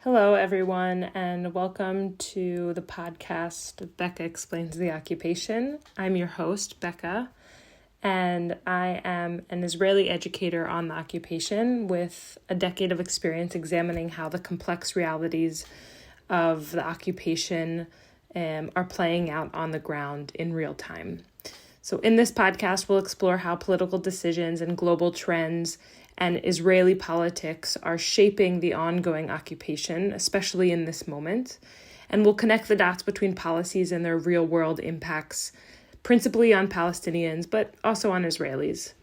Hello, everyone, and welcome to the podcast Becca Explains the Occupation. I'm your host, Becca, and I am an Israeli educator on the occupation with a decade of experience examining how the complex realities of the occupation are playing out on the ground in real time. So in this podcast, we'll explore how political decisions and global trends and Israeli politics are shaping the ongoing occupation, especially in this moment. And we'll connect the dots between policies and their real-world impacts, principally on Palestinians, but also on Israelis.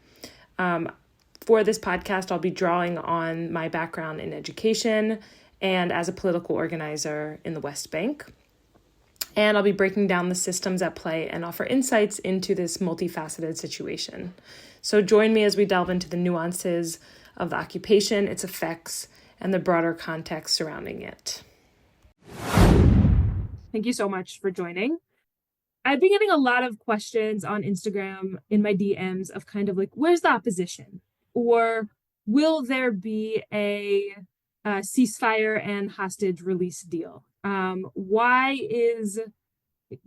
For this podcast, I'll be drawing on my background in education and as a political organizer in the West Bank. And I'll be breaking down the systems at play and offer insights into this multifaceted situation. So join me as we delve into the nuances of the occupation, its effects, and the broader context surrounding it. Thank you so much for joining. I've been getting a lot of questions on Instagram in my DMs of kind of like, where's the opposition? Or will there be a ceasefire and hostage release deal? Why is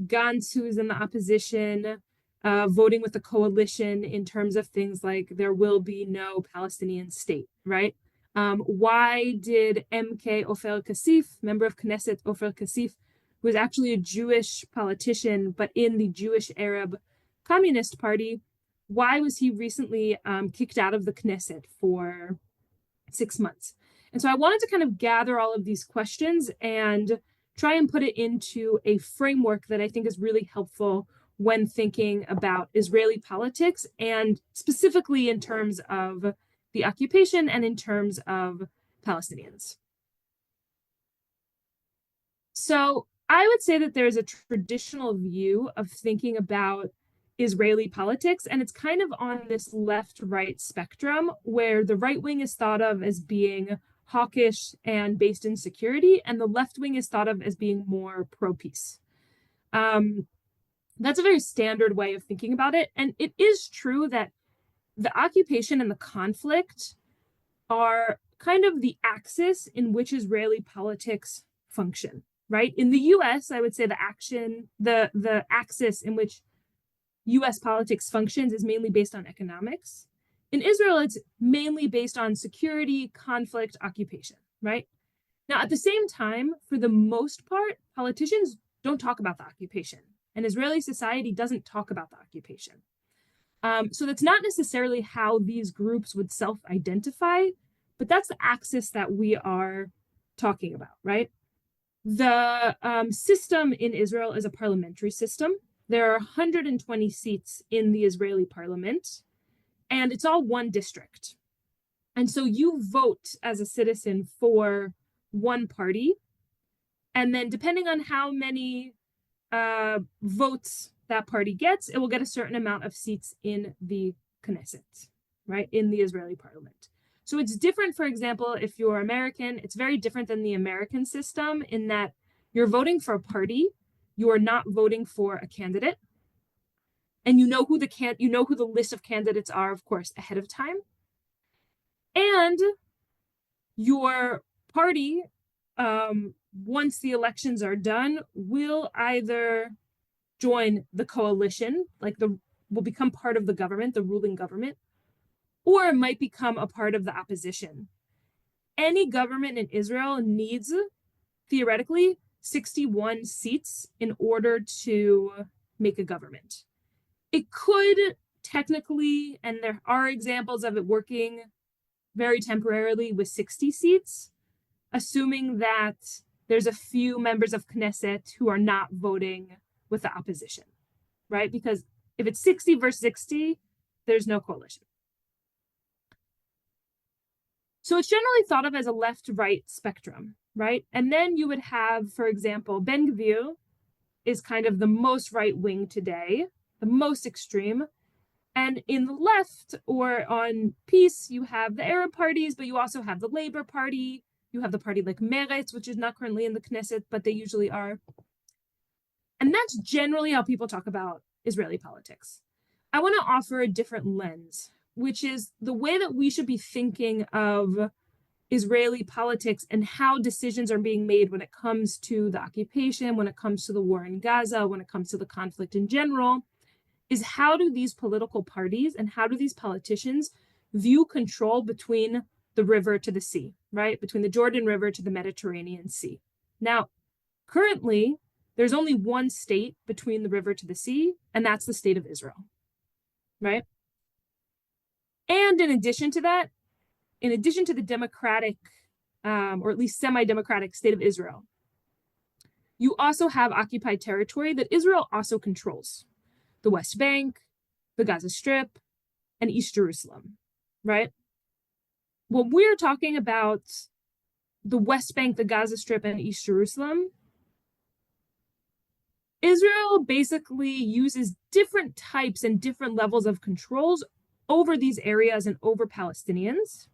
Gantz, who is in the opposition, voting with the coalition in terms of things like there will be no Palestinian state, right? Why did MK Ofer Kassif, member of Knesset Ofer Kassif, who is actually a Jewish politician, but in the Jewish Arab Communist Party, why was he recently kicked out of the Knesset for 6 months? And so I wanted to kind of gather all of these questions and try and put it into a framework that I think is really helpful when thinking about Israeli politics, and specifically in terms of the occupation and in terms of Palestinians. So I would say that there's a traditional view of thinking about Israeli politics, and it's kind of on this left-right spectrum where the right wing is thought of as being hawkish and based in security, and the left wing is thought of as being more pro-peace. That's a very standard way of thinking about it. And it is true that the occupation and the conflict are kind of the axis in which Israeli politics function, right? In the US, I would say the axis in which US politics functions is mainly based on economics. In Israel, it's mainly based on security, conflict, occupation, right? Now, at the same time, for the most part, politicians don't talk about the occupation, and Israeli society doesn't talk about the occupation. So that's not necessarily how these groups would self-identify, but that's the axis that we are talking about, right? The system in Israel is a parliamentary system. There are 120 seats in the Israeli parliament, and it's all one district. And so you vote as a citizen for one party, and then depending on how many votes that party gets, it will get a certain amount of seats in the Knesset, right, in the Israeli parliament. So it's different, for example, if you're American, it's very different than the American system in that you're voting for a party, you are not voting for a candidate, and you know who the list of candidates are, of course, ahead of time. And your party, once the elections are done, will either join the coalition, will become part of the government, the ruling government, or it might become a part of the opposition. Any government in Israel needs, theoretically, 61 seats in order to make a government. It could technically, and there are examples of it working very temporarily with 60 seats, assuming that there's a few members of Knesset who are not voting with the opposition, right? Because if it's 60 versus 60, there's no coalition. So it's generally thought of as a left-right spectrum, right? And then you would have, for example, Ben Gvir is kind of the most right-wing today, the most extreme. And in the left, or on peace, you have the Arab parties, but you also have the Labour Party. You have the party like Meretz, which is not currently in the Knesset, but they usually are. And that's generally how people talk about Israeli politics. I want to offer a different lens, which is the way that we should be thinking of Israeli politics and how decisions are being made when it comes to the occupation, when it comes to the war in Gaza, when it comes to the conflict in general, is how do these political parties and how do these politicians view control between the river to the sea, right? Between the Jordan River to the Mediterranean Sea. Now, currently, there's only one state between the river to the sea, and that's the state of Israel, right? And in addition to that, in addition to the democratic, or at least semi-democratic state of Israel, you also have occupied territory that Israel also controls. The West Bank, the Gaza Strip, and East Jerusalem, right? When we're talking about the West Bank, the Gaza Strip, and East Jerusalem, Israel basically uses different types and different levels of controls over these areas and over Palestinians.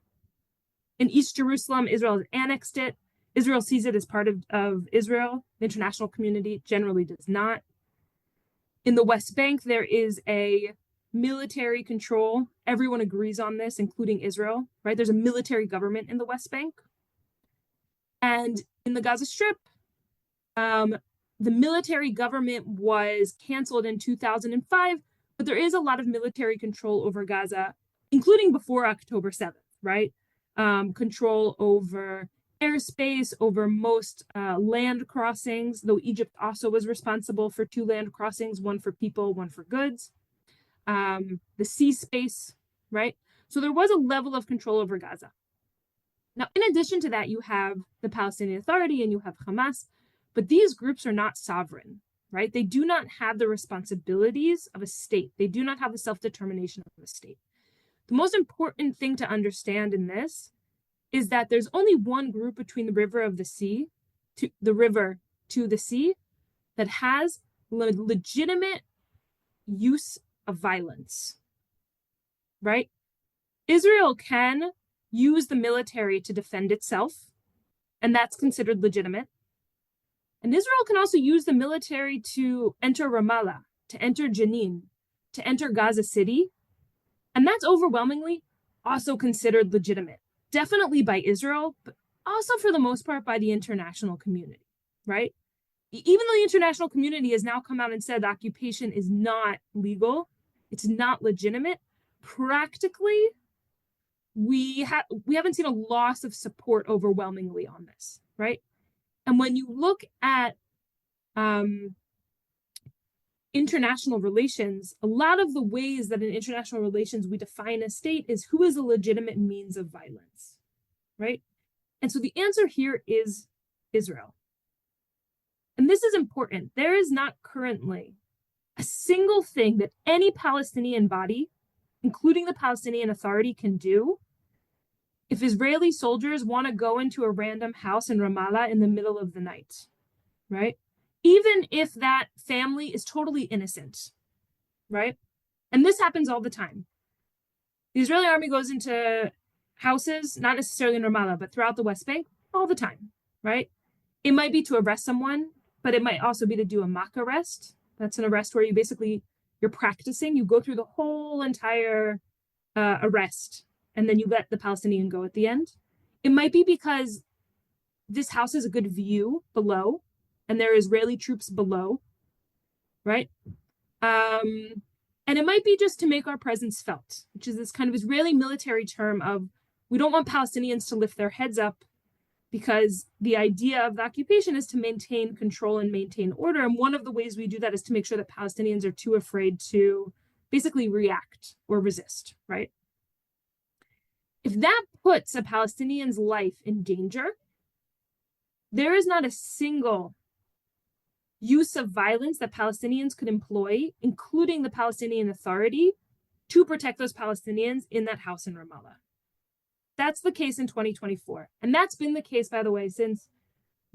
In East Jerusalem, Israel has annexed it. Israel sees it as part of Israel. The international community generally does not. In the West Bank, there is a military control. Everyone agrees on this, including Israel, right? There's a military government in the West Bank. And in the Gaza Strip, the military government was canceled in 2005, but there is a lot of military control over Gaza, including before October 7th, right? Control over airspace, over most land crossings, though Egypt also was responsible for 2 land crossings, one for people, one for goods. The sea space, right? So there was a level of control over Gaza. Now, in addition to that, you have the Palestinian Authority and you have Hamas, but these groups are not sovereign, right? They do not have the responsibilities of a state. They do not have the self-determination of a state. The most important thing to understand in this is that there's only one group between the river to the sea that has legitimate use of violence, right? Israel can use the military to defend itself, and that's considered legitimate. And Israel can also use the military to enter Ramallah, to enter Jenin, to enter Gaza City, and that's overwhelmingly also considered legitimate. Definitely by Israel, but also for the most part by the international community, right? Even though the international community has now come out and said the occupation is not legal, it's not legitimate, practically, we haven't seen a loss of support overwhelmingly on this, right? And when you look at international relations, a lot of the ways that in international relations we define a state is who is a legitimate means of violence, right? And so the answer here is Israel. And this is important. There is not currently a single thing that any Palestinian body, including the Palestinian Authority, can do if Israeli soldiers want to go into a random house in Ramallah in the middle of the night, right? Even if that family is totally innocent, right? And this happens all the time. The Israeli army goes into houses, not necessarily in Ramallah, but throughout the West Bank all the time, right? It might be to arrest someone, but it might also be to do a mock arrest. That's an arrest where you're practicing. You go through the whole entire arrest, and then you let the Palestinian go at the end. It might be because this house has a good view below, and there are Israeli troops below, right? And it might be just to make our presence felt, which is this kind of Israeli military term of, we don't want Palestinians to lift their heads up because the idea of the occupation is to maintain control and maintain order. And one of the ways we do that is to make sure that Palestinians are too afraid to basically react or resist, right? If that puts a Palestinian's life in danger, there is not a single use of violence that Palestinians could employ, including the Palestinian Authority, to protect those Palestinians in that house in Ramallah. That's the case in 2024. And that's been the case, by the way, since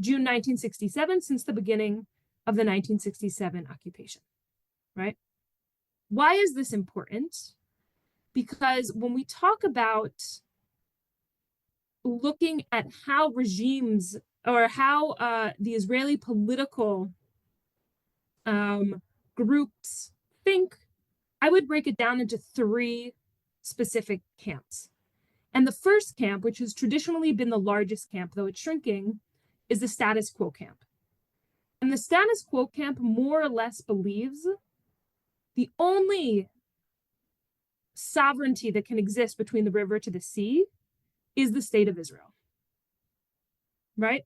June 1967, since the beginning of the 1967 occupation, right? Why is this important? Because when we talk about looking at how regimes or how the Israeli political groups think, I would break it down into 3 specific camps. And the first camp, which has traditionally been the largest camp, though it's shrinking, is the status quo camp. And the status quo camp more or less believes the only sovereignty that can exist between the river to the sea is the state of Israel, right?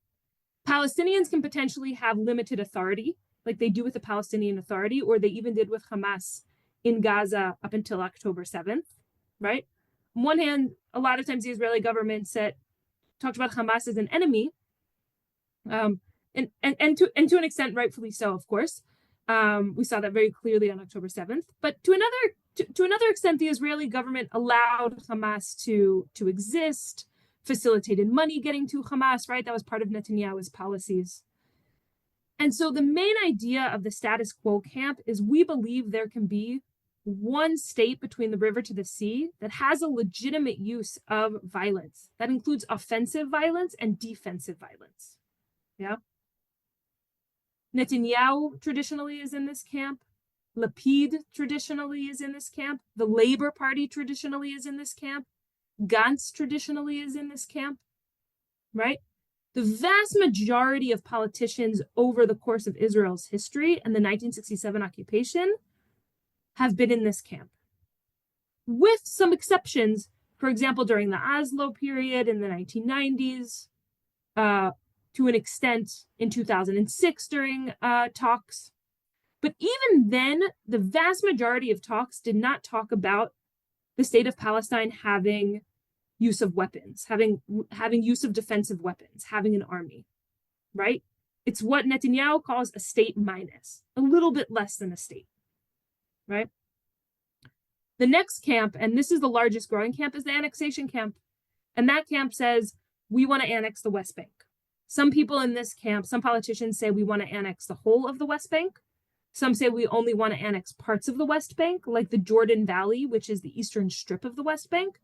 Palestinians can potentially have limited authority, like they do with the Palestinian Authority, or they even did with Hamas in Gaza up until October 7th, right? On one hand, a lot of times the Israeli government talked about Hamas as an enemy, and to an extent, rightfully so, of course. We saw that very clearly on October 7th. But to another extent, the Israeli government allowed Hamas to exist, facilitated money getting to Hamas, right? That was part of Netanyahu's policies. And so the main idea of the status quo camp is we believe there can be one state between the river to the sea that has a legitimate use of violence. That includes offensive violence and defensive violence. Yeah. Netanyahu traditionally is in this camp. Lapid traditionally is in this camp. The Labor Party traditionally is in this camp. Gantz traditionally is in this camp, right? The vast majority of politicians over the course of Israel's history and the 1967 occupation have been in this camp, with some exceptions. For example, during the Oslo period in the 1990s, to an extent in 2006 during talks. But even then, the vast majority of talks did not talk about the state of Palestine having use of weapons, having use of defensive weapons, having an army, right? It's what Netanyahu calls a state minus, a little bit less than a state, right? The next camp, and this is the largest growing camp, is the annexation camp. And that camp says, we want to annex the West Bank. Some people in this camp, some politicians say we want to annex the whole of the West Bank. Some say we only want to annex parts of the West Bank, like the Jordan Valley, which is the eastern strip of the West Bank.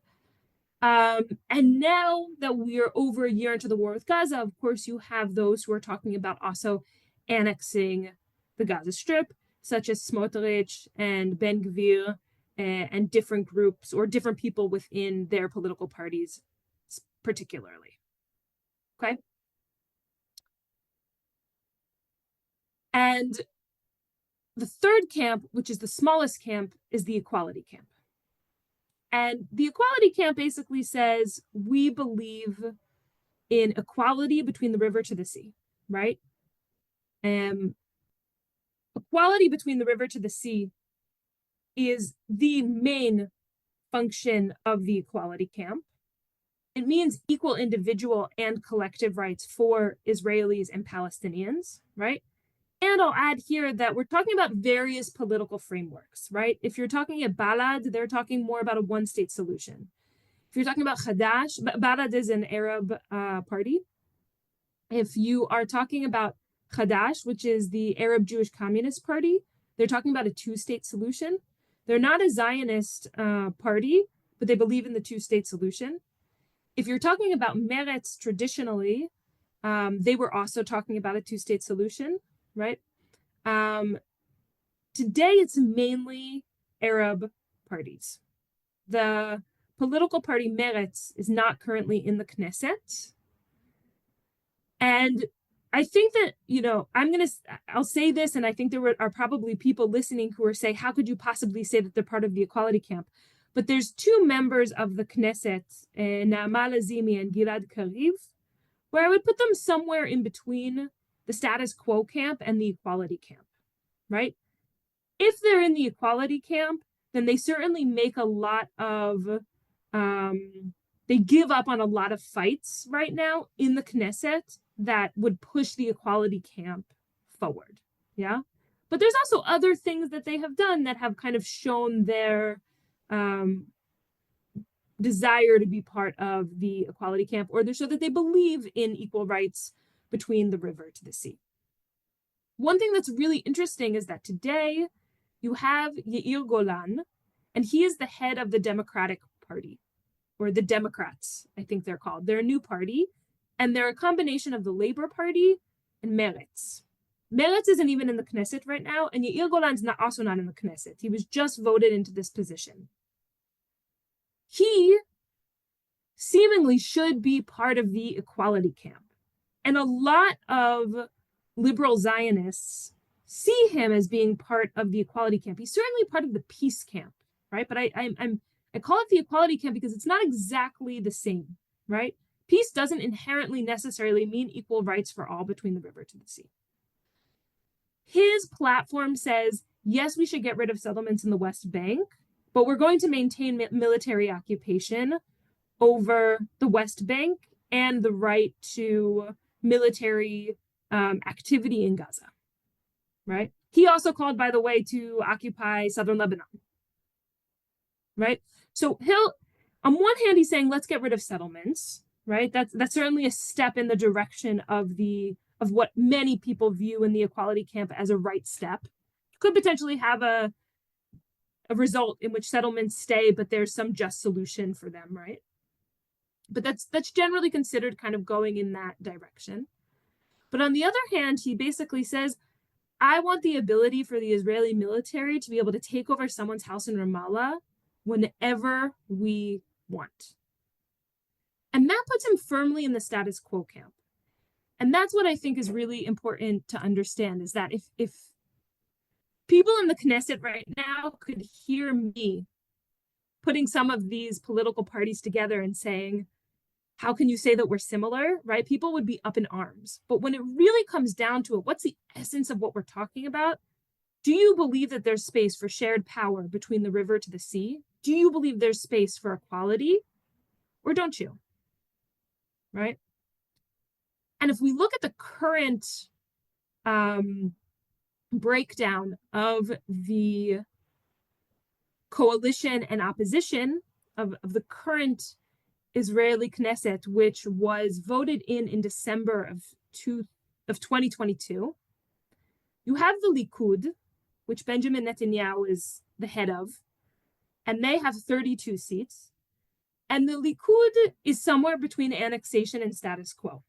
And now that we're over a year into the war with Gaza, of course, you have those who are talking about also annexing the Gaza Strip, such as Smotrich and Ben Gvir, and different groups or different people within their political parties, particularly. Okay. And the third camp, which is the smallest camp, is the equality camp. And the equality camp basically says, we believe in equality between the river to the sea, right? Equality between the river to the sea is the main function of the equality camp. It means equal individual and collective rights for Israelis and Palestinians, right? And I'll add here that we're talking about various political frameworks, right? If you're talking at Balad, they're talking more about a one-state solution. If you're talking about Hadash, Balad is an Arab party. If you are talking about Hadash, which is the Arab Jewish Communist Party, they're talking about a two-state solution. They're not a Zionist party, but they believe in the two-state solution. If you're talking about Meretz traditionally, they were also talking about a two-state solution, right? Today, it's mainly Arab parties. The political party Meretz is not currently in the Knesset. And I think that, I'll say this, and I think there are probably people listening who are saying, how could you possibly say that they're part of the equality camp? But there's two members of the Knesset, Naama Lazimi and Gilad Kariv, where I would put them somewhere in between the status quo camp and the equality camp, right? If they're in the equality camp, then they certainly make a lot of, they give up on a lot of fights right now in the Knesset that would push the equality camp forward, yeah? But there's also other things that they have done that have kind of shown their desire to be part of the equality camp, or they show that they believe in equal rights between the river to the sea. One thing that's really interesting is that today you have Yair Golan, and he is the head of the Democratic Party, or the Democrats, I think they're called. They're a new party, and they're a combination of the Labor Party and Meretz. Meretz isn't even in the Knesset right now, and Yair Golan's also not in the Knesset. He was just voted into this position. He seemingly should be part of the equality camp. And a lot of liberal Zionists see him as being part of the equality camp. He's certainly part of the peace camp, right? But I call it the equality camp because it's not exactly the same, right? Peace doesn't inherently necessarily mean equal rights for all between the river to the sea. His platform says, yes, we should get rid of settlements in the West Bank, but we're going to maintain military occupation over the West Bank and the right to military activity in Gaza, right? He also called, by the way, to occupy southern Lebanon, right? So on one hand, he's saying, let's get rid of settlements, right? That's certainly a step in the direction of what many people view in the equality camp as a right step. Could potentially have a result in which settlements stay, but there's some just solution for them, right? But that's generally considered kind of going in that direction. But on the other hand, he basically says, I want the ability for the Israeli military to be able to take over someone's house in Ramallah whenever we want. And that puts him firmly in the status quo camp. And that's what I think is really important to understand, is that if people in the Knesset right now could hear me putting some of these political parties together and saying, how can you say that we're similar, right? People would be up in arms. But when it really comes down to it, what's the essence of what we're talking about? Do you believe that there's space for shared power between the river to the sea? Do you believe there's space for equality? Or don't you? Right? And if we look at the current breakdown of the coalition and opposition of the current Israeli Knesset, which was voted in December of 2022, you have the Likud, which Benjamin Netanyahu is the head of, and they have 32 seats. And the Likud is somewhere between annexation and status quo.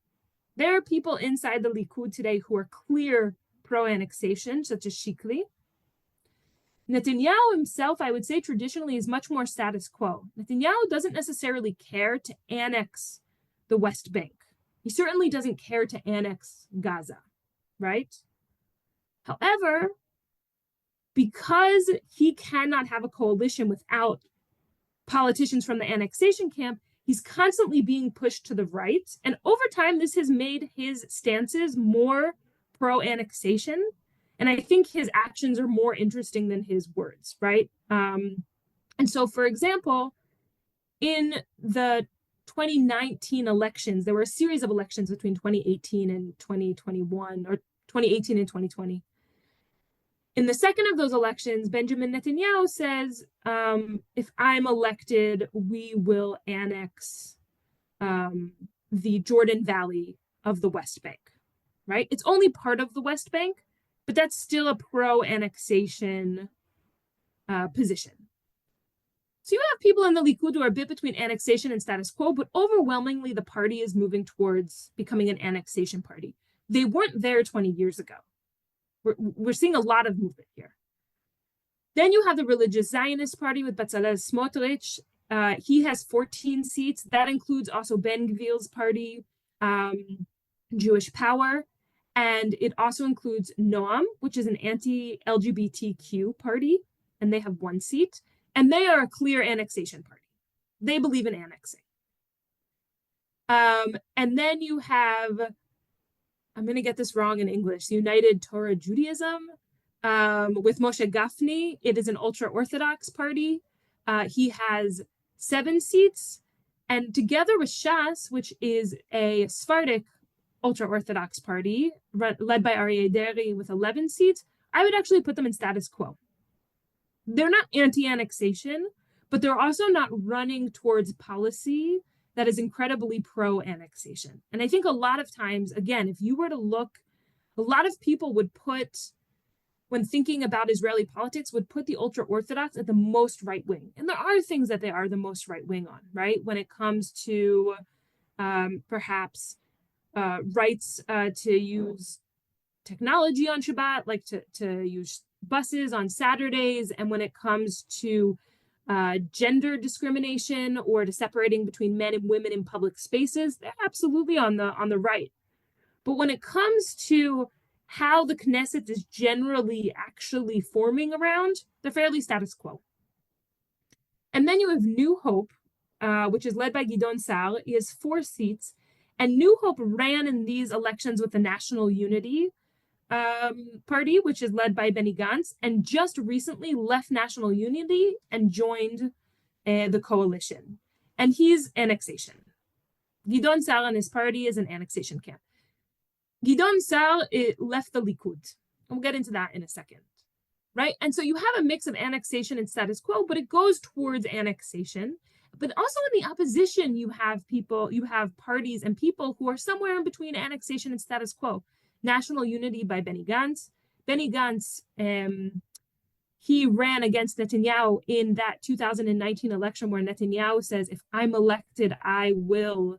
There are people inside the Likud today who are clear pro-annexation, such as Shikli. Netanyahu himself, I would say, traditionally is much more status quo. Netanyahu doesn't necessarily care to annex the West Bank. He certainly doesn't care to annex Gaza, right? However, because he cannot have a coalition without politicians from the annexation camp, he's constantly being pushed to the right. And over time, this has made his stances more pro-annexation. And I think his actions are more interesting than his words, right? And so, for example, in the 2019 elections, there were a series of elections between 2018 and 2021, or 2018 and 2020. In the second of those elections, Benjamin Netanyahu says, if I'm elected, we will annex the Jordan Valley of the West Bank, right? It's only part of the West Bank, but that's still a pro-annexation position. So you have people in the Likud who are a bit between annexation and status quo, but overwhelmingly the party is moving towards becoming an annexation party. They weren't there 20 years ago. We're seeing a lot of movement here. Then you have the Religious Zionist Party with Bezalel Smotrich. He has 14 seats. That includes also Ben Gvir's party, Jewish Power. And it also includes Noam, which is an anti-LGBTQ party, and they have 1 seat. And they are a clear annexation party. They believe in annexing. And then you have, I'm going to get this wrong in English, United Torah Judaism with Moshe Gafni. It is an ultra-Orthodox party. He has 7 seats. And together with Shas, which is a Sephardic ultra-Orthodox party led by Aryeh Deri with 11 seats, I would actually put them in status quo. They're not anti-annexation, but they're also not running towards policy that is incredibly pro-annexation. And I think a lot of times, again, if you were to look, a lot of people would put, when thinking about Israeli politics, would put the ultra-Orthodox at the most right-wing. And there are things that they are the most right-wing on, right? When it comes to perhaps rights to use technology on Shabbat, like to use buses on Saturdays, and when it comes to gender discrimination or to separating between men and women in public spaces, they're absolutely on the right. But when it comes to how the Knesset is generally actually forming around, they're fairly status quo. And then you have New Hope, which is led by Gidon Sa'ar. He has 4 seats. And New Hope ran in these elections with the National Unity Party, which is led by Benny Gantz, and just recently left National Unity and joined the coalition. And he's annexation. Gidon Sa'ar and his party is an annexation camp. Gidon Sa'ar left the Likud. We'll get into that in a second. Right? And so you have a mix of annexation and status quo, but it goes towards annexation. But also in the opposition, you have parties and people who are somewhere in between annexation and status quo. National Unity by Benny Gantz. Benny Gantz, he ran against Netanyahu in that 2019 election where Netanyahu says, if I'm elected, I will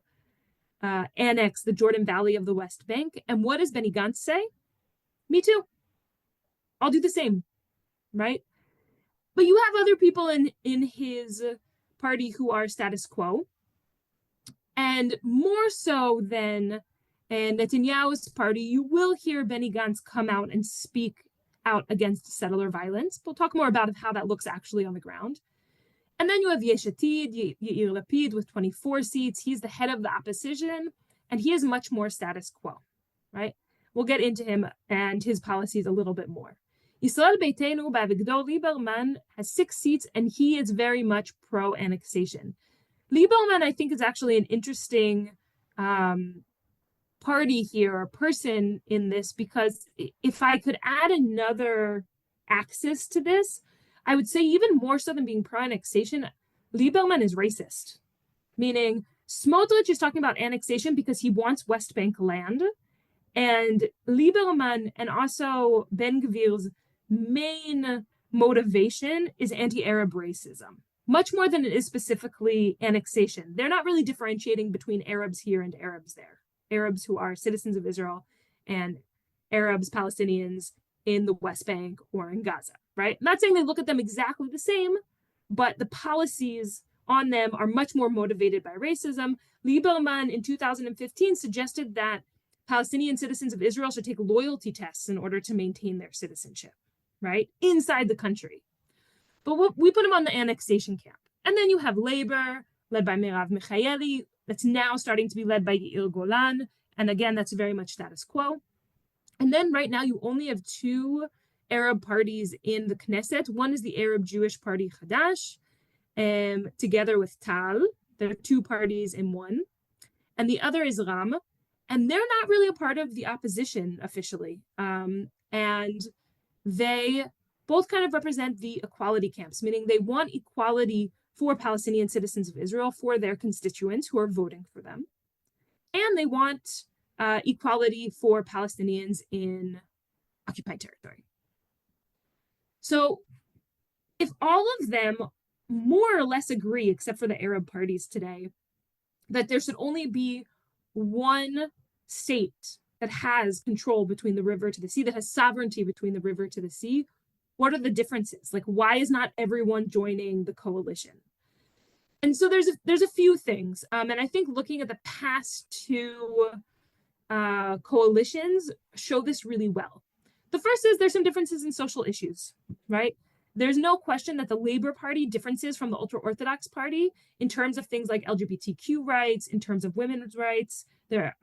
annex the Jordan Valley of the West Bank. And what does Benny Gantz say? Me too. I'll do the same. Right? But you have other people in his party who are status quo. And more so than Netanyahu's party, you will hear Benny Gantz come out and speak out against settler violence. We'll talk more about how that looks actually on the ground. And then you have Yesh Atid, Yair Lapid with 24 seats. He's the head of the opposition, and he is much more status quo, right? We'll get into him and his policies a little bit more. Israel Beitenu by Avigdor Lieberman has 6 seats, and he is very much pro-annexation. Lieberman, I think, is actually an interesting party here, or person in this, because if I could add another axis to this, I would say even more so than being pro-annexation, Lieberman is racist. Meaning, Smotrich is talking about annexation because he wants West Bank land, and Lieberman and also Ben Gvir's main motivation is anti-Arab racism, much more than it is specifically annexation. They're not really differentiating between Arabs here and Arabs there. Arabs who are citizens of Israel and Arabs, Palestinians in the West Bank or in Gaza, right? I'm not saying they look at them exactly the same, but the policies on them are much more motivated by racism. Lieberman in 2015 suggested that Palestinian citizens of Israel should take loyalty tests in order to maintain their citizenship, right? Inside the country. But we put him on the annexation camp. And then you have labor, led by Merav Michaeli, that's now starting to be led by Yair Golan. And again, that's very much status quo. And then right now you only have 2 Arab parties in the Knesset. One is the Arab Jewish Party Hadash, together with Tal. There are 2 parties in one. And the other is Ram. And they're not really a part of the opposition officially. And they both kind of represent the equality camps, meaning they want equality for Palestinian citizens of Israel, for their constituents who are voting for them. And they want equality for Palestinians in occupied territory. So if all of them more or less agree, except for the Arab parties today, that there should only be one state that has control between the river to the sea, that has sovereignty between the river to the sea, what are the differences? Like, why is not everyone joining the coalition? And so there's a few things. And I think looking at the past 2 coalitions show this really well. The first is there's some differences in social issues, right? There's no question that the Labor Party differences from the ultra-Orthodox Party in terms of things like LGBTQ rights, in terms of women's rights. They're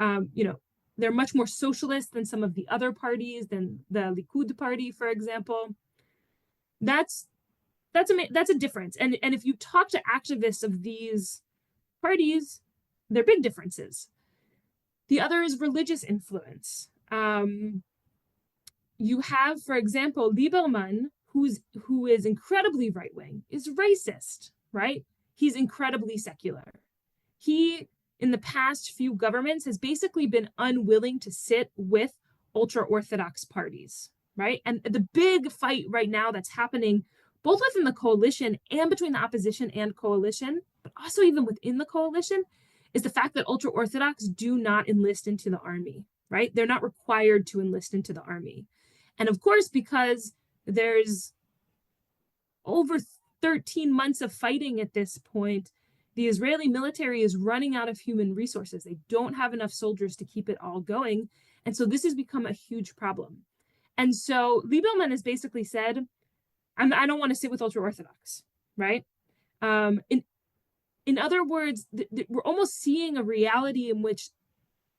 much more socialist than some of the other parties, than the Likud party, for example. That's a difference. And if you talk to activists of these parties, they're big differences. The other is religious influence. You have, for example, Lieberman, who is incredibly right-wing, is racist, right? He's incredibly secular. He, in the past few governments, has basically been unwilling to sit with ultra-Orthodox parties, right? And the big fight right now that's happening both within the coalition and between the opposition and coalition, but also even within the coalition, is the fact that ultra-Orthodox do not enlist into the army, right? They're not required to enlist into the army. And of course, because there's over 13 months of fighting at this point, the Israeli military is running out of human resources. They don't have enough soldiers to keep it all going. And so this has become a huge problem. And so Lieberman has basically said, I don't want to sit with ultra-Orthodox, right? In other words, we're almost seeing a reality in which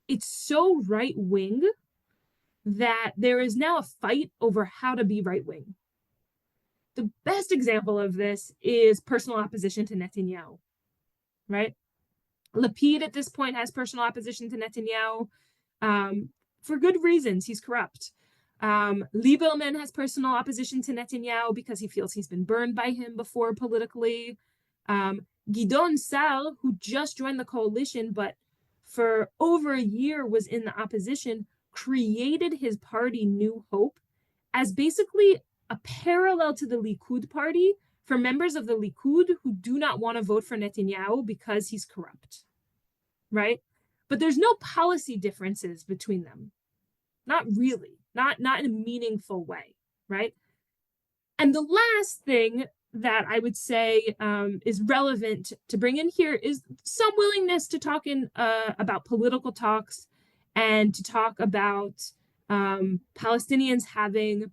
it's so right-wing that there is now a fight over how to be right-wing. The best example of this is personal opposition to Netanyahu, right? Lapid at this point has personal opposition to Netanyahu for good reasons. He's corrupt. Lieberman has personal opposition to Netanyahu because he feels he's been burned by him before politically. Gidon Sa'ar, who just joined the coalition, but for over a year was in the opposition, created his party New Hope as basically a parallel to the Likud party for members of the Likud who do not want to vote for Netanyahu because he's corrupt, right? But there's no policy differences between them. Not really, not in a meaningful way, right? And the last thing that I would say is relevant to bring in here is some willingness to talk about political talks and to talk about Palestinians having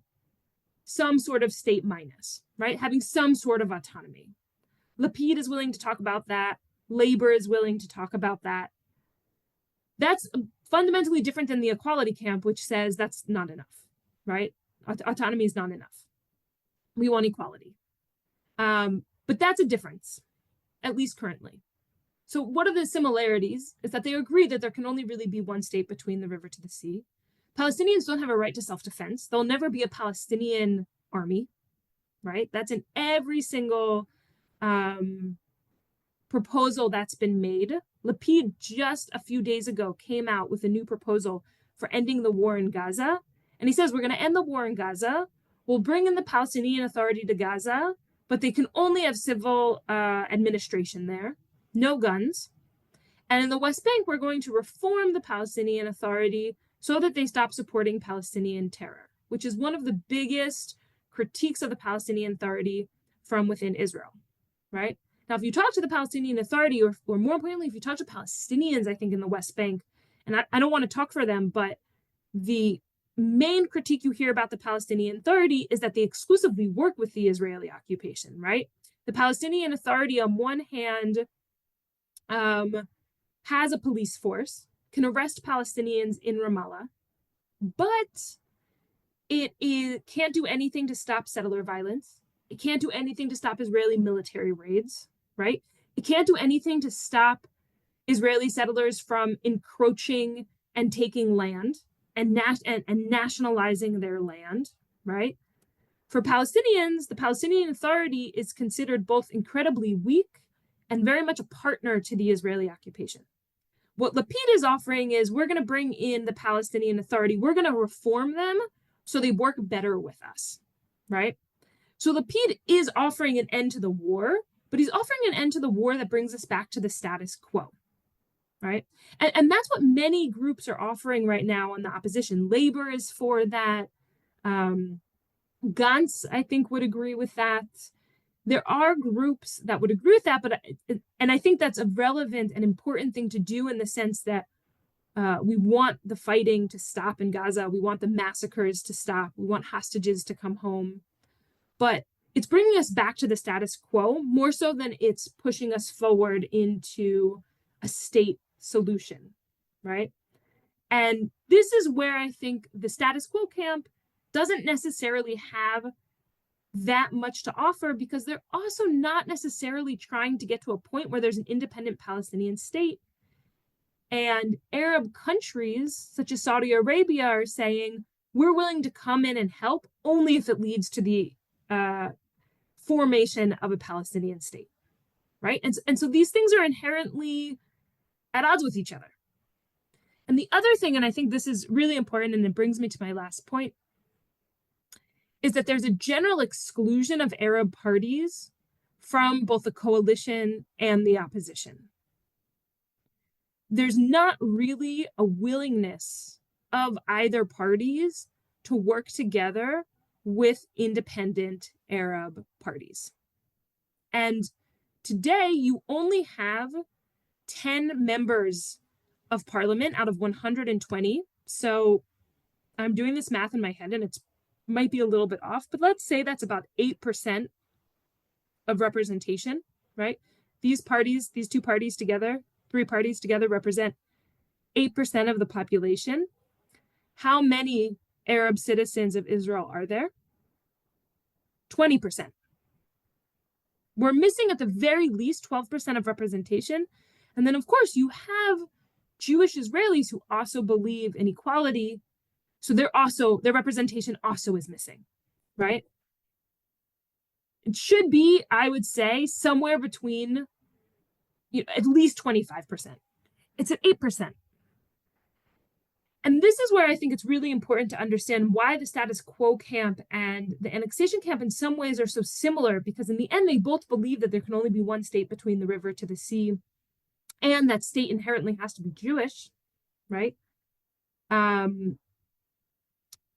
some sort of state minus, right? Having some sort of autonomy. Lapid is willing to talk about that. Labor is willing to talk about that. That's fundamentally different than the equality camp, which says that's not enough, right? Autonomy is not enough. We want equality. But that's a difference, at least currently. So what are the similarities is that they agree that there can only really be one state between the river to the sea. Palestinians don't have a right to self-defense. There'll never be a Palestinian army, right? That's in every single proposal that's been made. Lapid just a few days ago came out with a new proposal for ending the war in Gaza. And he says, we're going to end the war in Gaza. We'll bring in the Palestinian Authority to Gaza, but they can only have civil administration there, no guns. And in the West Bank, we're going to reform the Palestinian Authority so that they stop supporting Palestinian terror, which is one of the biggest critiques of the Palestinian Authority from within Israel, right? Now, if you talk to the Palestinian Authority, or more importantly, if you talk to Palestinians, I think, in the West Bank, and I don't want to talk for them, but the main critique you hear about the Palestinian Authority is that they exclusively work with the Israeli occupation, right? The Palestinian Authority, on one hand, has a police force, can arrest Palestinians in Ramallah, but it can't do anything to stop settler violence. It can't do anything to stop Israeli military raids, right? It can't do anything to stop Israeli settlers from encroaching and taking land and nationalizing their land, right? For Palestinians, the Palestinian Authority is considered both incredibly weak and very much a partner to the Israeli occupation. What Lapid is offering is we're going to bring in the Palestinian Authority. We're going to reform them so they work better with us, right? So Lapid is offering an end to the war, but he's offering an end to the war that brings us back to the status quo, right? And that's what many groups are offering right now in the opposition. Labor is for that. Gantz, I think, would agree with that. There are groups that would agree with that, and I think that's a relevant and important thing to do in the sense that we want the fighting to stop in Gaza. We want the massacres to stop. We want hostages to come home. But it's bringing us back to the status quo more so than it's pushing us forward into a state solution, right? And this is where I think the status quo camp doesn't necessarily have that much to offer, because they're also not necessarily trying to get to a point where there's an independent Palestinian state. And Arab countries such as Saudi Arabia are saying, we're willing to come in and help only if it leads to the formation of a Palestinian state, right? And so these things are inherently at odds with each other. And the other thing, and I think this is really important, and it brings me to my last point, is that there's a general exclusion of Arab parties from both the coalition and the opposition. There's not really a willingness of either parties to work together with independent Arab parties. And today, you only have 10 members of parliament out of 120. So I'm doing this math in my head and it might be a little bit off, but let's say that's about 8% of representation, right? These two parties together, three parties together represent 8% of the population. How many Arab citizens of Israel are there? 20%. We're missing at the very least 12% of representation. And then, of course, you have Jewish Israelis who also believe in equality. So their representation also is missing, right? It should be, I would say, somewhere between at least 25%. It's at 8%. And this is where I think it's really important to understand why the status quo camp and the annexation camp in some ways are so similar, because in the end, they both believe that there can only be one state between the river to the sea, and that state inherently has to be Jewish, right?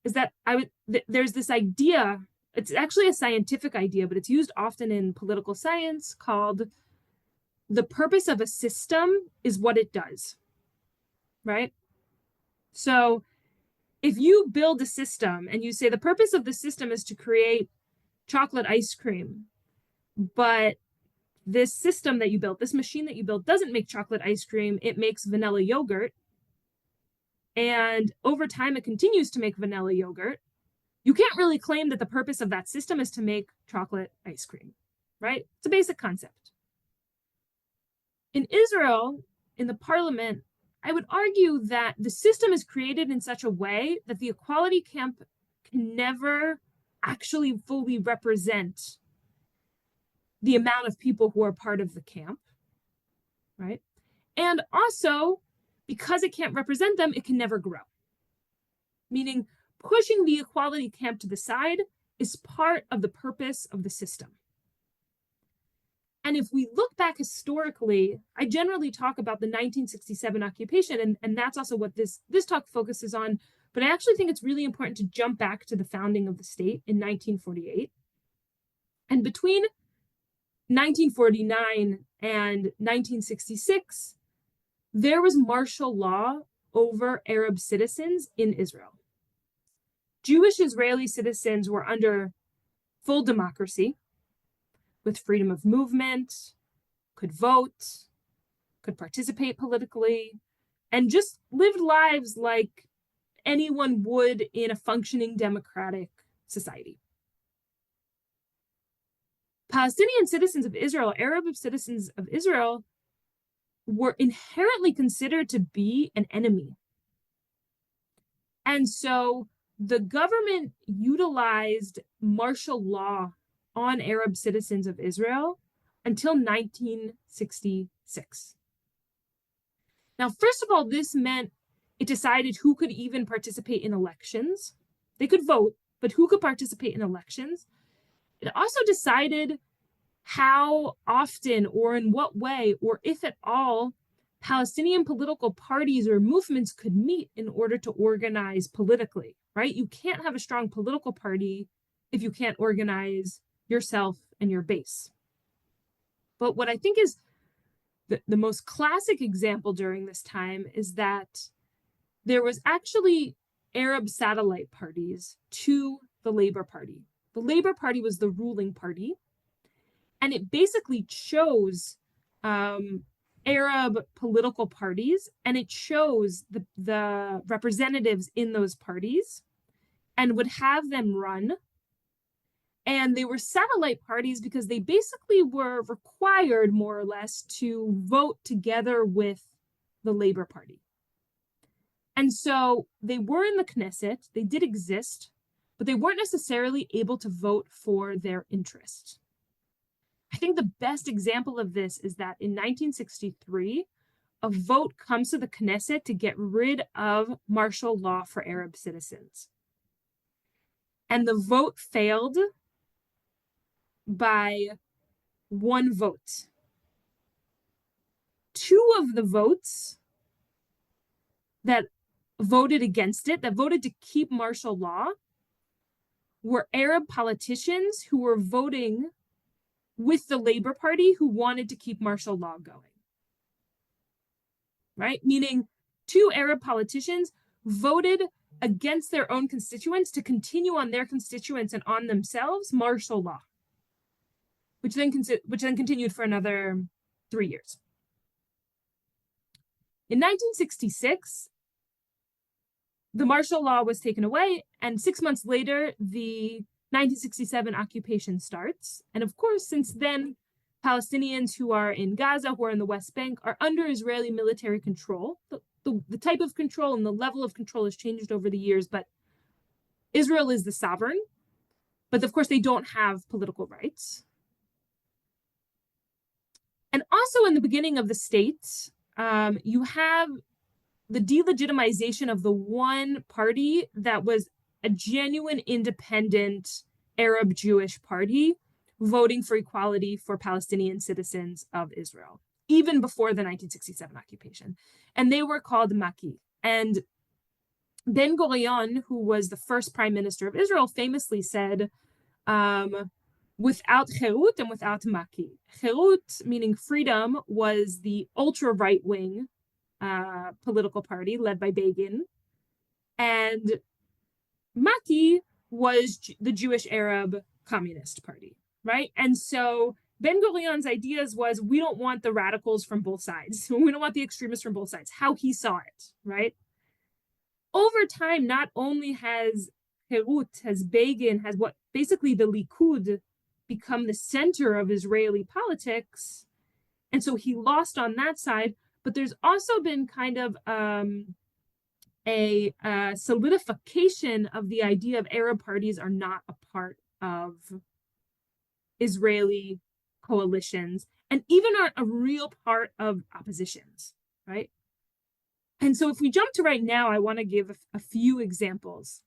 There's this idea, it's actually a scientific idea, but it's used often in political science, called the purpose of a system is what it does, right? So if you build a system and you say the purpose of the system is to create chocolate ice cream, but this system that you built, this machine that you built, doesn't make chocolate ice cream, it makes vanilla yogurt. And over time, it continues to make vanilla yogurt. You can't really claim that the purpose of that system is to make chocolate ice cream, right? It's a basic concept. In Israel, in the parliament, I would argue that the system is created in such a way that the equality camp can never actually fully represent the amount of people who are part of the camp, right? And also, because it can't represent them, it can never grow. Meaning, pushing the equality camp to the side is part of the purpose of the system. And if we look back historically, I generally talk about the 1967 occupation, and that's also what this talk focuses on. But I actually think it's really important to jump back to the founding of the state in 1948. And between 1949 and 1966, there was martial law over Arab citizens in Israel. Jewish Israeli citizens were under full democracy, with freedom of movement, could vote, could participate politically, and just lived lives like anyone would in a functioning democratic society. Palestinian citizens of Israel, Arab citizens of Israel, were inherently considered to be an enemy. And so the government utilized martial law on Arab citizens of Israel until 1966. Now, first of all, this meant it decided who could even participate in elections. They could vote, but who could participate in elections? It also decided how often or in what way, or if at all, Palestinian political parties or movements could meet in order to organize politically, right? You can't have a strong political party if you can't organize yourself and your base. But what I think is the most classic example during this time is that there was actually Arab satellite parties to the Labour Party. The Labour Party was the ruling party, and it basically chose Arab political parties, and it chose the representatives in those parties and would have them run. And they were satellite parties because they basically were required, more or less, to vote together with the Labour Party. And so they were in the Knesset, they did exist, but they weren't necessarily able to vote for their interest. I think the best example of this is that in 1963, a vote comes to the Knesset to get rid of martial law for Arab citizens. And the vote failed by one vote. Two of the votes that voted against it, that voted to keep martial law, were Arab politicians who were voting with the Labor Party, who wanted to keep martial law going. Right? Meaning two Arab politicians voted against their own constituents to continue on their constituents and on themselves martial law, which then continued for another 3 years. In 1966, the martial law was taken away, and 6 months later, the 1967 occupation starts. And of course, since then, Palestinians who are in Gaza, who are in the West Bank, are under Israeli military control. The type of control and the level of control has changed over the years, but Israel is the sovereign. But of course, they don't have political rights. And also in the beginning of the state, you have the delegitimization of the one party that was a genuine independent Arab Jewish party voting for equality for Palestinian citizens of Israel, even before the 1967 occupation. And they were called Maki. And Ben Gurion, who was the first prime minister of Israel, famously said, without Cherut and without Maki. Cherut, meaning freedom, was the ultra right-wing political party led by Begin. And Maki was the Jewish Arab Communist Party, right? And so Ben Gurion's ideas was, we don't want the radicals from both sides. We don't want the extremists from both sides, how he saw it, right? Over time, not only has Herut, has Begin, has what basically the Likud become the center of Israeli politics, and so he lost on that side, but there's also been kind of a solidification of the idea of Arab parties are not a part of Israeli coalitions, and even aren't a real part of oppositions, right? And so if we jump to right now, I want to give a few examples.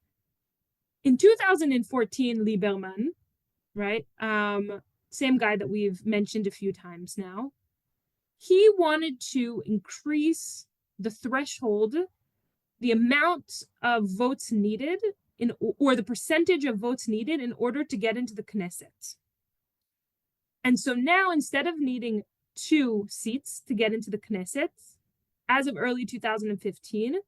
In 2014, Lieberman, right, same guy that we've mentioned a few times now, he wanted to increase the threshold, the amount of votes needed, or the percentage of votes needed in order to get into the Knesset. And so now, instead of needing 2 seats to get into the Knesset, as of early 2015,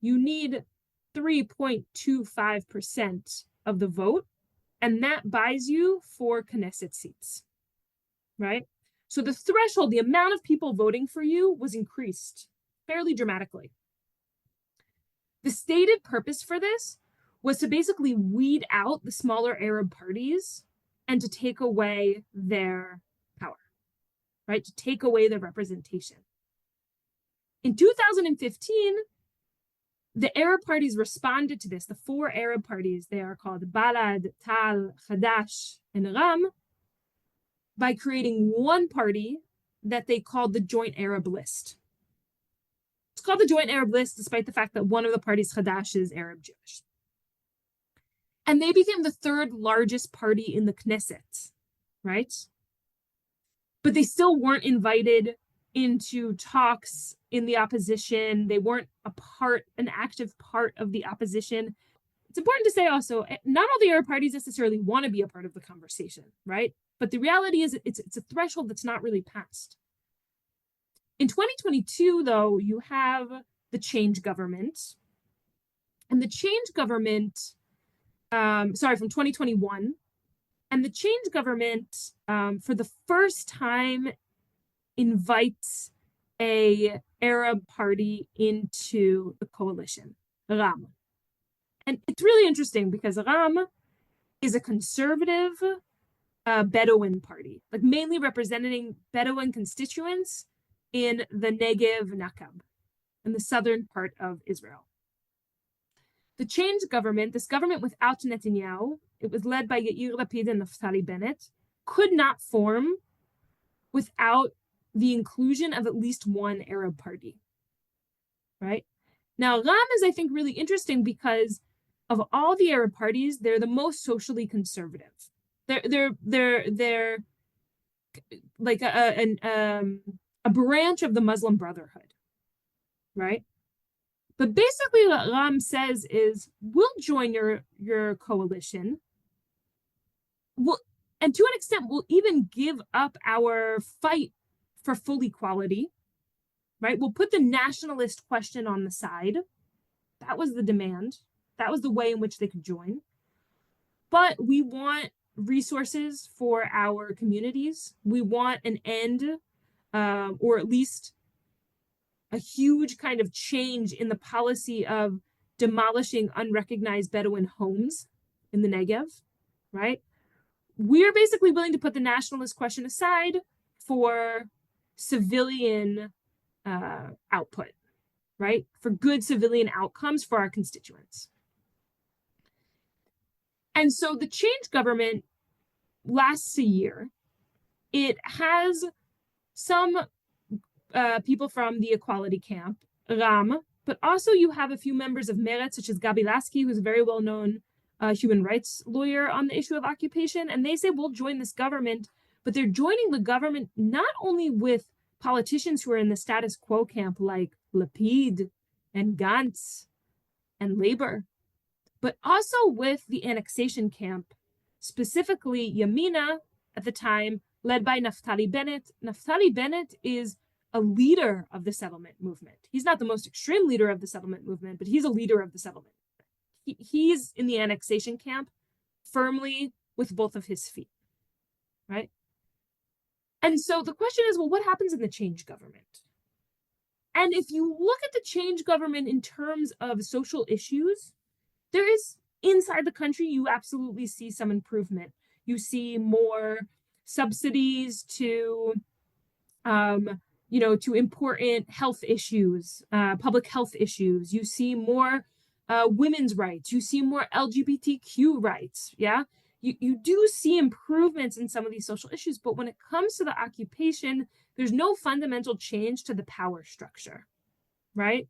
you need 3.25% of the vote, and that buys you 4 Knesset seats, right? So the threshold, the amount of people voting for you, was increased fairly dramatically. The stated purpose for this was to basically weed out the smaller Arab parties and to take away their power, right? To take away their representation. In 2015, the Arab parties responded to this. The 4 Arab parties, they are called Balad, Tal, Hadash, and Ram, by creating one party that they called the Joint Arab List. It's called the Joint Arab List despite the fact that one of the parties, Hadash, is Arab Jewish. And they became the 3rd largest party in the Knesset, right? But they still weren't invited into talks in the opposition. They weren't an active part of the opposition. It's important to say also, not all the Arab parties necessarily want to be a part of the conversation, right? But the reality is it's a threshold that's not really passed. In 2022, though, you have the change government. And the change government, from 2021. And the change government, for the first time, invites a Arab party into the coalition, Ram. And it's really interesting because Ram is a conservative Bedouin party, like mainly representing Bedouin constituents in the Negev Nakab, in the southern part of Israel. The change government, this government without Netanyahu, it was led by Yair Lapid and Naftali Bennett, could not form without the inclusion of at least one Arab party, right? Now, Ram is, I think, really interesting because of all the Arab parties, they're the most socially conservative. They're like a branch of the Muslim Brotherhood, right? But basically what Ram says is, we'll join your coalition. And to an extent, we'll even give up our fight for full equality, right? We'll put the nationalist question on the side. That was the demand. That was the way in which they could join. But we want resources for our communities. We want an end, or at least a huge kind of change in the policy of demolishing unrecognized Bedouin homes in the Negev, right? We're basically willing to put the nationalist question aside for civilian output, right? For good civilian outcomes for our constituents. And so the change government lasts a year. It has some people from the equality camp, Ram, but also you have a few members of Meretz, such as Gabi Lasky, who's a very well-known human rights lawyer on the issue of occupation, and they say, we'll join this government, but they're joining the government not only with politicians who are in the status quo camp like Lapid and Gantz and Labor, but also with the annexation camp, specifically Yamina at the time, led by Naftali Bennett. Naftali Bennett is a leader of the settlement movement. He's not the most extreme leader of the settlement movement, but he's a leader of the settlement. He's in the annexation camp firmly with both of his feet, right? And so the question is, well, what happens in the change government? And if you look at the change government in terms of social issues, there is, inside the country, you absolutely see some improvement. You see more subsidies to, to important health issues, public health issues. You see more women's rights. You see more LGBTQ rights. Yeah, you do see improvements in some of these social issues, but when it comes to the occupation, there's no fundamental change to the power structure, right?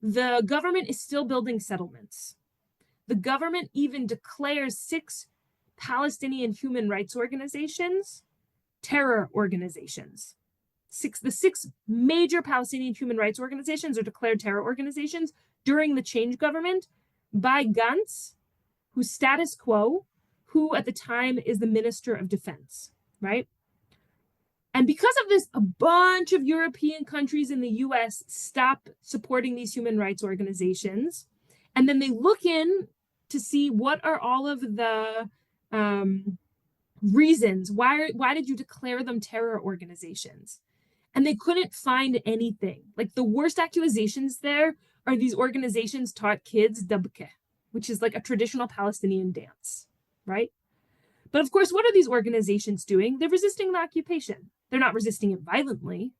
The government is still building settlements. The government even declares 6 Palestinian human rights organizations terror organizations. The 6 major Palestinian human rights organizations are declared terror organizations during the change government by Gantz, who's status quo, who at the time is the Minister of Defense, right? And because of this, a bunch of European countries in the US stop supporting these human rights organizations. And then they look in to see what are all of the reasons. Why did you declare them terror organizations? And they couldn't find anything. Like, the worst accusations there are these organizations taught kids dabke, which is like a traditional Palestinian dance, right? But of course, what are these organizations doing? They're resisting the occupation. They're not resisting it violently.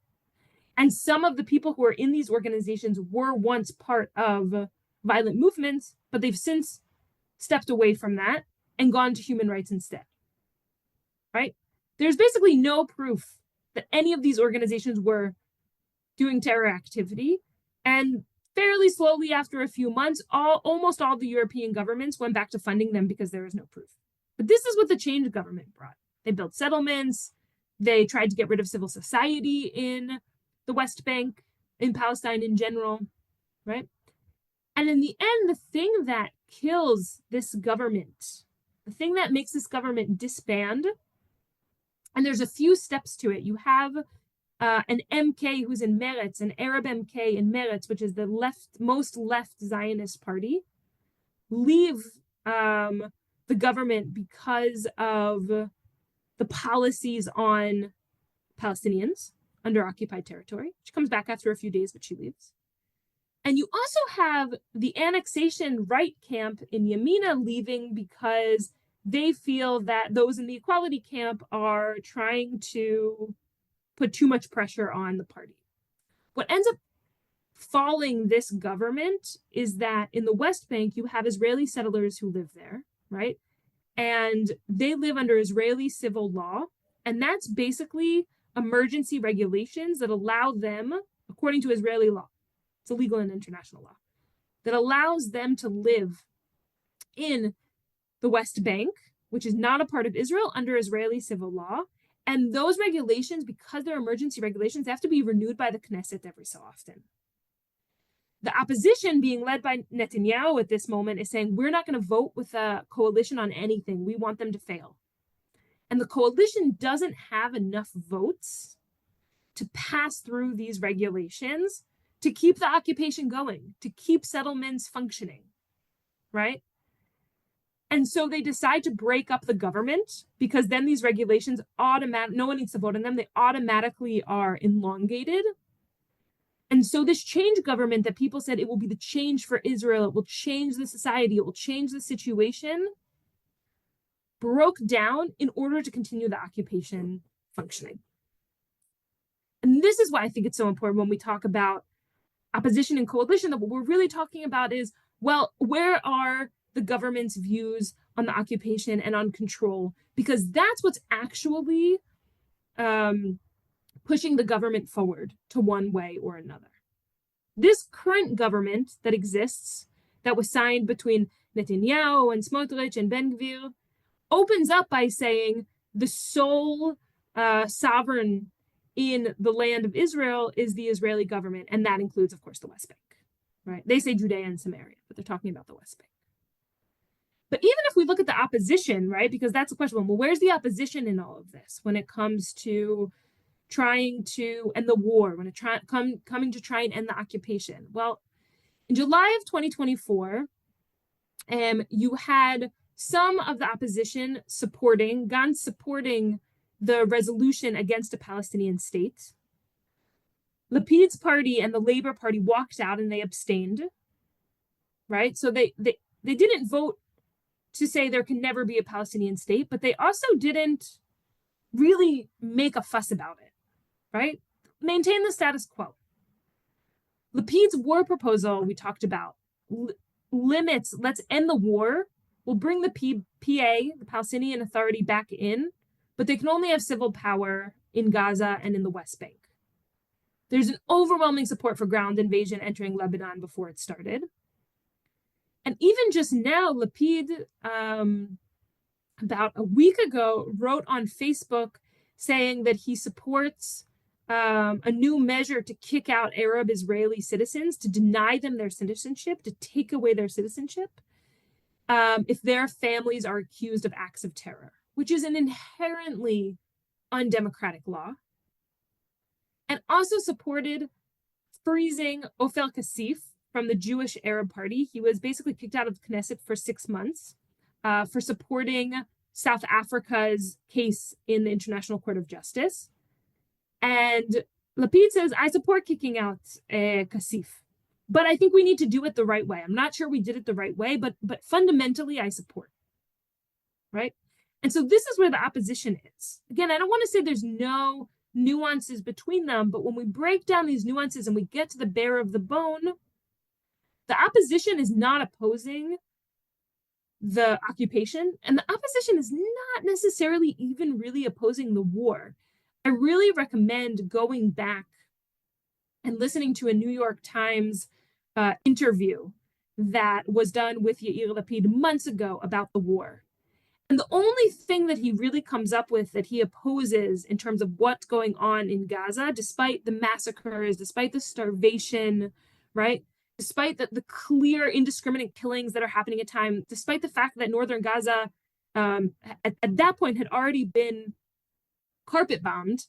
And some of the people who are in these organizations were once part of violent movements, but they've since stepped away from that and gone to human rights instead, right? There's basically no proof that any of these organizations were doing terror activity. And fairly slowly, after a few months, almost all the European governments went back to funding them because there was no proof. But this is what the change government brought. They built settlements. They tried to get rid of civil society in the West Bank, in Palestine in general, right? And in the end, the thing that kills this government, the thing that makes this government disband, and there's a few steps to it. You have an MK who's in Meretz, an Arab MK in Meretz, which is the most left Zionist party, leave the government because of the policies on Palestinians under occupied territory. She comes back after a few days, but she leaves. And you also have the annexation right camp in Yamina leaving because they feel that those in the equality camp are trying to put too much pressure on the party. What ends up falling this government is that in the West Bank, you have Israeli settlers who live there, right? And they live under Israeli civil law. And that's basically emergency regulations that allow them, according to Israeli law, it's illegal in international law, that allows them to live in the West Bank, which is not a part of Israel, under Israeli civil law. And those regulations, because they're emergency regulations, they have to be renewed by the Knesset every so often. The opposition, being led by Netanyahu at this moment, is saying, we're not going to vote with a coalition on anything. We want them to fail. And the coalition doesn't have enough votes to pass through these regulations to keep the occupation going, to keep settlements functioning, right? And so they decide to break up the government because then these regulations no one needs to vote on them. They automatically are elongated. And so this change government that people said it will be the change for Israel, it will change the society, it will change the situation, broke down in order to continue the occupation functioning. And this is why I think it's so important when we talk about opposition and coalition, that what we're really talking about is, well, where are the government's views on the occupation and on control? Because that's what's actually pushing the government forward to one way or another. This current government that exists, that was signed between Netanyahu and Smotrich and Ben Gvir, opens up by saying the sole sovereign in the land of Israel is the Israeli government, and that includes, of course, the West Bank, right? They say Judea and Samaria, but they're talking about the West Bank. But even if we look at the opposition, right, because that's the question, well, where's the opposition in all of this when it comes to trying to end the war, when it coming to try and end the occupation? Well, in July of 2024, you had some of the opposition Gantz supporting the resolution against a Palestinian state. Lapid's party and the Labour Party walked out and they abstained, right? So they didn't vote to say there can never be a Palestinian state, but they also didn't really make a fuss about it, right? Maintain the status quo. Lapid's war proposal we talked about limits, let's end the war, we'll bring the PA, the Palestinian Authority, back in, but they can only have civil power in Gaza and in the West Bank. There's an overwhelming support for ground invasion entering Lebanon before it started. And even just now, Lapid, about a week ago, wrote on Facebook saying that he supports a new measure to kick out Arab Israeli citizens, to deny them their citizenship, to take away their citizenship, if their families are accused of acts of terror, which is an inherently undemocratic law. And also supported freezing Ofer Kassif from the Jewish Arab Party. He was basically kicked out of the Knesset for 6 months for supporting South Africa's case in the International Court of Justice. And Lapid says, I support kicking out Kassif, but I think we need to do it the right way. I'm not sure we did it the right way, but fundamentally I support, right? And so this is where the opposition is. Again, I don't want to say there's no nuances between them, but when we break down these nuances and we get to the bare of the bone, the opposition is not opposing the occupation, and the opposition is not necessarily even really opposing the war. I really recommend going back and listening to a New York Times interview that was done with Yair Lapid months ago about the war. And the only thing that he really comes up with that he opposes in terms of what's going on in Gaza, despite the massacres, despite the starvation, right? Despite the clear, indiscriminate killings that are happening at time, despite the fact that northern Gaza at that point had already been carpet bombed.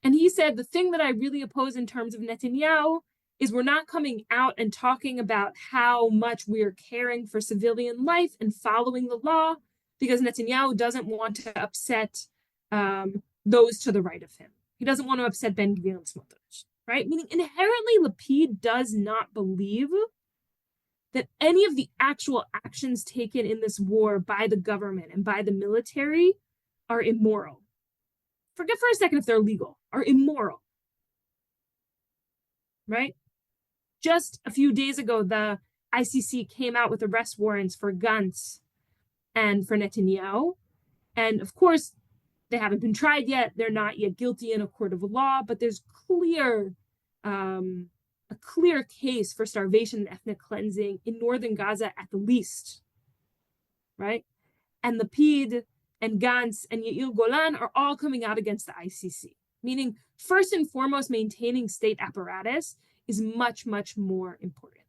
And he said, the thing that I really oppose in terms of Netanyahu is we're not coming out and talking about how much we're caring for civilian life and following the law, because Netanyahu doesn't want to upset those to the right of him. He doesn't want to upset Ben Gvir and Smotrich, right? Meaning inherently Lapid does not believe that any of the actual actions taken in this war by the government and by the military are immoral. Forget for a second if they're legal, are immoral, right? Just a few days ago, the ICC came out with arrest warrants for Gantz and for Netanyahu. And of course, they haven't been tried yet. They're not yet guilty in a court of law, but there's a clear case for starvation and ethnic cleansing in northern Gaza at the least, right? And Lapid and Gantz and Yair Golan are all coming out against the ICC, meaning first and foremost, maintaining state apparatus is much, much more important.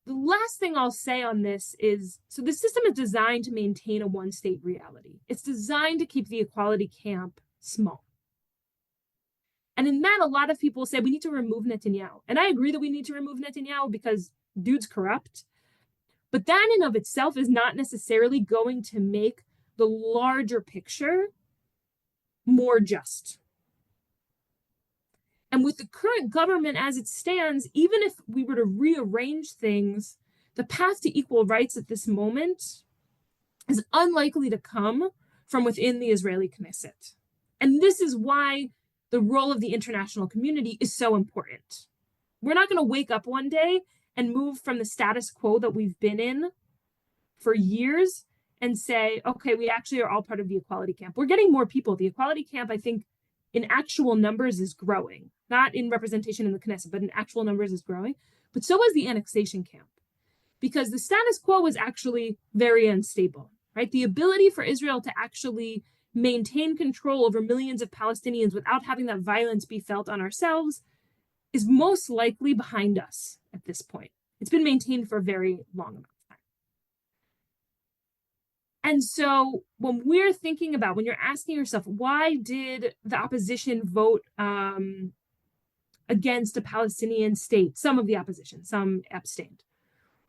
The last thing I'll say on this is, so the system is designed to maintain a one-state reality. It's designed to keep the equality camp small. And in that, a lot of people say we need to remove Netanyahu. And I agree that we need to remove Netanyahu because dude's corrupt. But that in of itself is not necessarily going to make the larger picture more just. And with the current government as it stands, even if we were to rearrange things, the path to equal rights at this moment is unlikely to come from within the Israeli Knesset. And this is why the role of the international community is so important. We're not going to wake up one day and move from the status quo that we've been in for years and say, okay, we actually are all part of the equality camp. We're getting more people. The equality camp, I think, in actual numbers is growing, not in representation in the Knesset, but in actual numbers is growing. But so is the annexation camp, because the status quo was actually very unstable, right? The ability for Israel to actually maintain control over millions of Palestinians without having that violence be felt on ourselves is most likely behind us at this point. It's been maintained for a very long amount of time. And so when we're thinking about, when you're asking yourself, why did the opposition vote against a Palestinian state? Some of the opposition, some abstained.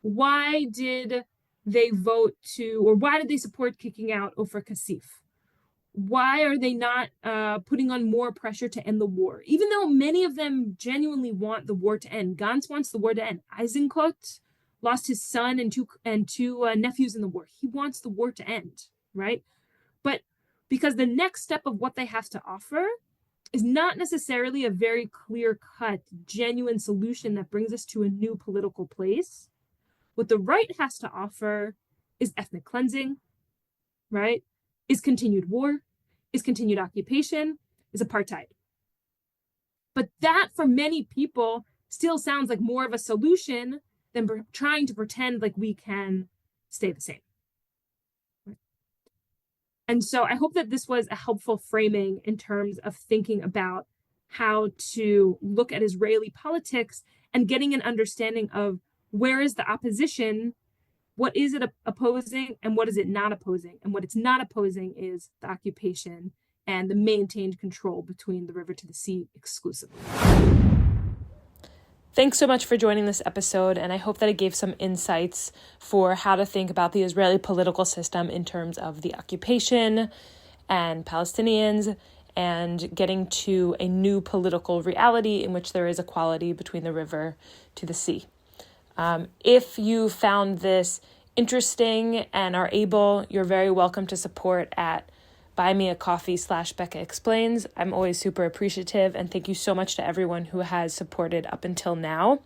Why did they vote to, or why did they support kicking out Ofer Kasif? Why are they not putting on more pressure to end the war? Even though many of them genuinely want the war to end. Gantz wants the war to end. Eisenkot lost his son and two nephews in the war. He wants the war to end, right? But because the next step of what they have to offer is not necessarily a very clear-cut, genuine solution that brings us to a new political place. What the right has to offer is ethnic cleansing, right? Is continued war, is continued occupation, is apartheid. But that, for many people, still sounds like more of a solution than trying to pretend like we can stay the same. Right? And so I hope that this was a helpful framing in terms of thinking about how to look at Israeli politics and getting an understanding of where is the opposition. What is it opposing and what is it not opposing? And what it's not opposing is the occupation and the maintained control between the river to the sea exclusively. Thanks so much for joining this episode, and I hope that it gave some insights for how to think about the Israeli political system in terms of the occupation and Palestinians and getting to a new political reality in which there is equality between the river to the sea. If you found this interesting and are able, you're very welcome to support at buymeacoffee.com/Becca Explains. I'm always super appreciative, and thank you so much to everyone who has supported up until now.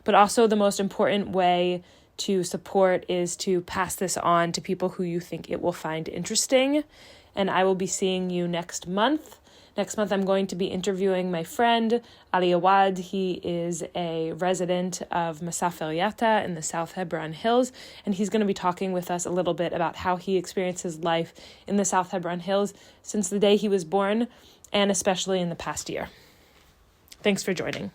But also the most important way to support is to pass this on to people who you think it will find interesting. And I will be seeing you next month. Next month, I'm going to be interviewing my friend, Ali Awad. He is a resident of Masaf El Yatta in the South Hebron Hills, and he's going to be talking with us a little bit about how he experiences life in the South Hebron Hills since the day he was born, and especially in the past year. Thanks for joining.